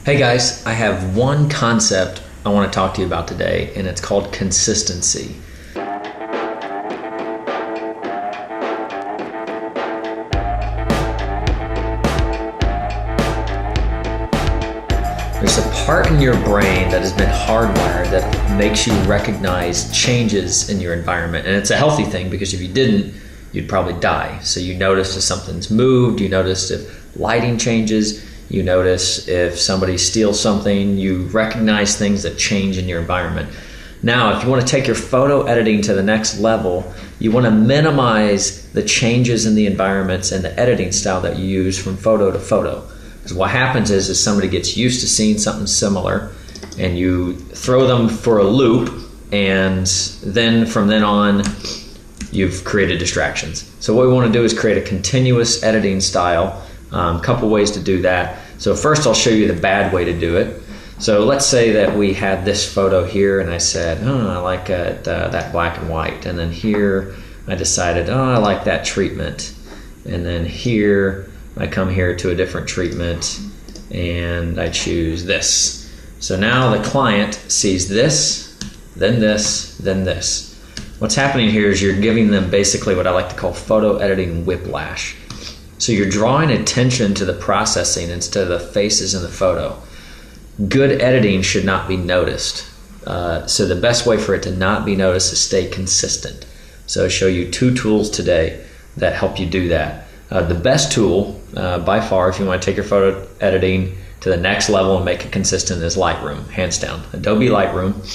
Hey guys, I have one concept I want to talk to you about today, and it's called consistency. There's a part in your brain that has been hardwired that makes you recognize changes in your environment, and it's a healthy thing because if you didn't, you'd probably die. So you notice if something's moved, you notice if lighting changes, you notice if somebody steals something, you recognize things that change in your environment. Now, if you want to take your photo editing to the next level, you want to minimize the changes in the environments and the editing style that you use from photo to photo. Because what happens is somebody gets used to seeing something similar and you throw them for a loop, and then from then on, you've created distractions. So what we want to do is create a continuous editing style. Couple ways to do that. So first I'll show you the bad way to do it. So let's say that we had this photo here and I said, I like that black and white. And then here I decided, I like that treatment. And then here I come here to a different treatment and I choose this. So now the client sees this, then this, then this. What's happening here is you're giving them basically what I like to call photo editing whiplash. So you're drawing attention to the processing instead of the faces in the photo. Good editing should not be noticed. So the best way for it to not be noticed is stay consistent. So I'll show you two tools today that help you do that. The best tool by far, if you want to take your photo editing to the next level and make it consistent, is Lightroom, hands down. Adobe Lightroom.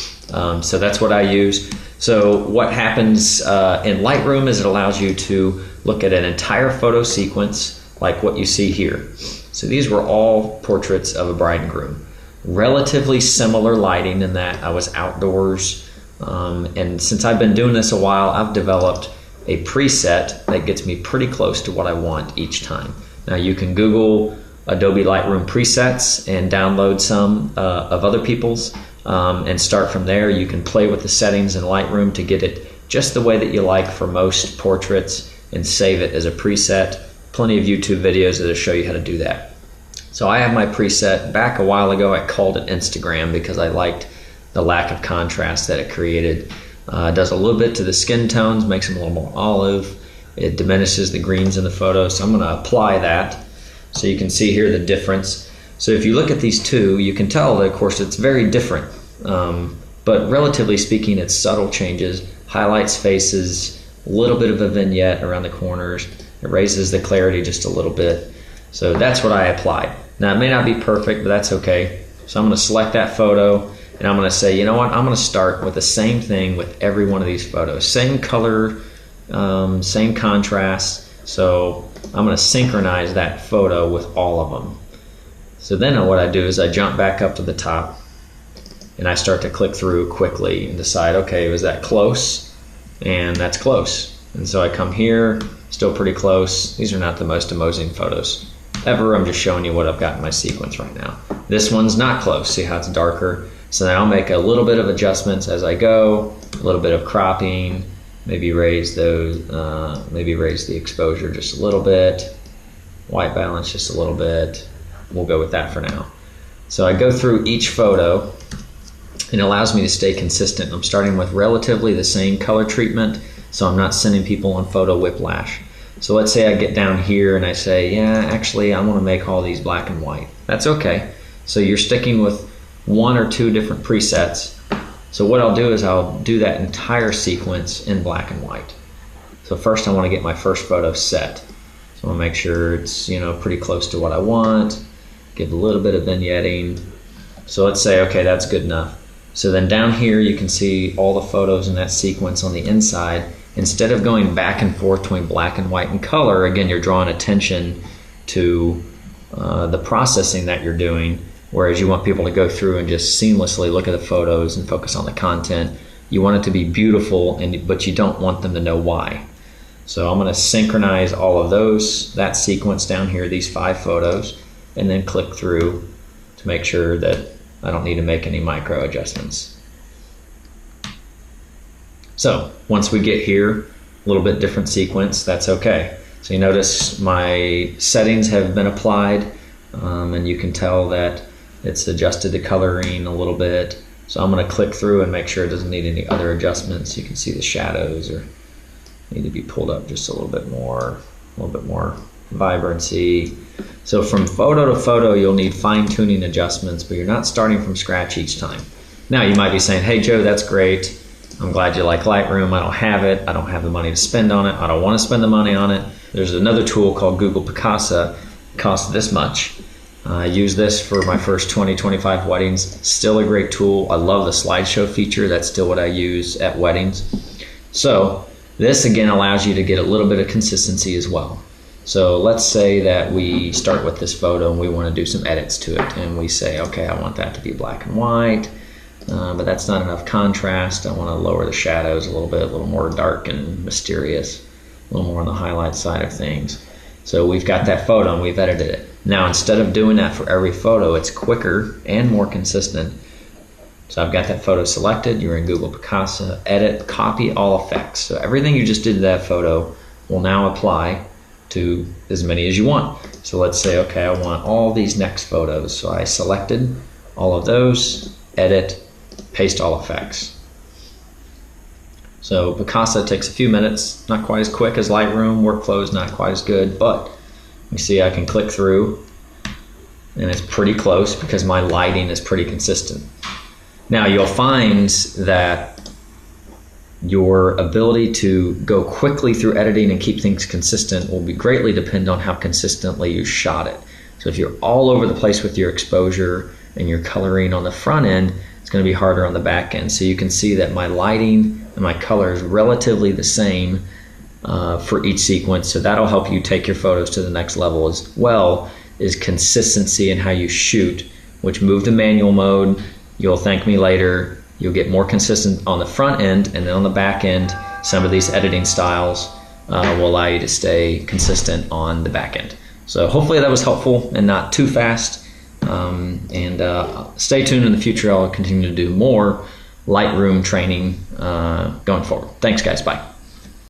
So that's what I use. So what happens in Lightroom is it allows you to look at an entire photo sequence like what you see here. So these were all portraits of a bride and groom. Relatively similar lighting in that I was outdoors. And since I've been doing this a while, I've developed a preset that gets me pretty close to what I want each time. Now you can Google Adobe Lightroom presets and download some of other people's and start from there. You can play with the settings in Lightroom to get it just the way that you like for most portraits and save it as a preset. Plenty of YouTube videos that'll show you how to do that. So I have my preset. Back a while ago I called it Instagram because I liked the lack of contrast that it created. It does a little bit to the skin tones, makes them a little more olive. It diminishes the greens in the photo, so I'm going to apply that. So you can see here the difference. So if you look at these two, you can tell that of course it's very different. But relatively speaking, it's subtle changes, highlights faces, a little bit of a vignette around the corners. It raises the clarity just a little bit. So that's what I applied. Now it may not be perfect, but that's okay. So I'm going to select that photo and I'm going to say, you know what, I'm going to start with the same thing with every one of these photos. Same color, same contrast. So I'm going to synchronize that photo with all of them. So then what I do is I jump back up to the top and I start to click through quickly and decide, okay, was that close? And that's close. And so I come here, still pretty close. These are not the most amazing photos ever. I'm just showing you what I've got in my sequence right now. This one's not close. See how it's darker? So then I'll make a little bit of adjustments as I go, a little bit of cropping, maybe raise those, maybe raise the exposure just a little bit, white balance just a little bit. We'll go with that for now. So I go through each photo and it allows me to stay consistent. I'm starting with relatively the same color treatment, so I'm not sending people on photo whiplash. So let's say I get down here and I say, yeah, actually I want to make all these black and white. That's okay. So you're sticking with one or two different presets. So what I'll do is I'll do that entire sequence in black and white. So first I want to get my first photo set. So I'll make sure it's pretty close to what I want. Give a little bit of vignetting. So let's say, okay, that's good enough. So then down here you can see all the photos in that sequence on the inside. Instead of going back and forth between black and white and color, again, you're drawing attention to the processing that you're doing, whereas you want people to go through and just seamlessly look at the photos and focus on the content. You want it to be beautiful, but you don't want them to know why. So I'm going to synchronize all of that sequence down here, these 5 photos, and then click through to make sure that I don't need to make any micro adjustments. So once we get here, a little bit different sequence, that's okay. So you notice my settings have been applied, and you can tell that It's adjusted the coloring a little bit. So I'm going to click through and make sure it doesn't need any other adjustments. You can see the shadows or need to be pulled up just a little bit more vibrancy. So from photo to photo, you'll need fine-tuning adjustments, but you're not starting from scratch each time. Now you might be saying, hey Joe, that's great. I'm glad you like Lightroom. I don't have it. I don't have the money to spend on it. I don't want to spend the money on it. There's another tool called Google Picasa. It costs this much. I use this for my first 20-25 weddings. Still a great tool. I love the slideshow feature. That's still what I use at weddings. So this again allows you to get a little bit of consistency as well. So let's say that we start with this photo and we want to do some edits to it, and we say, okay, I want that to be black and white, but that's not enough contrast. I want to lower the shadows a little bit, a little more dark and mysterious, a little more on the highlight side of things. So we've got that photo and we've edited it. Now, instead of doing that for every photo, it's quicker and more consistent. So I've got that photo selected. You're in Google Picasa, edit, copy all effects. So everything you just did to that photo will now apply to as many as you want. So let's say, okay, I want all these next photos. So I selected all of those, edit, paste all effects. So Picasa takes a few minutes, not quite as quick as Lightroom. Workflow is not quite as good, but you see I can click through and it's pretty close because my lighting is pretty consistent. Now you'll find that your ability to go quickly through editing and keep things consistent will be greatly depend on how consistently you shot it. So if you're all over the place with your exposure and your coloring on the front end, it's going to be harder on the back end. So you can see that my lighting and my color is relatively the same for each sequence. So that'll help you take your photos to the next level, as well as consistency in how you shoot, which move to manual mode. You'll thank me later. You'll get more consistent on the front end, and then on the back end, some of these editing styles will allow you to stay consistent on the back end. So hopefully that was helpful and not too fast. Stay tuned in the future. I'll continue to do more Lightroom training going forward. Thanks guys, bye.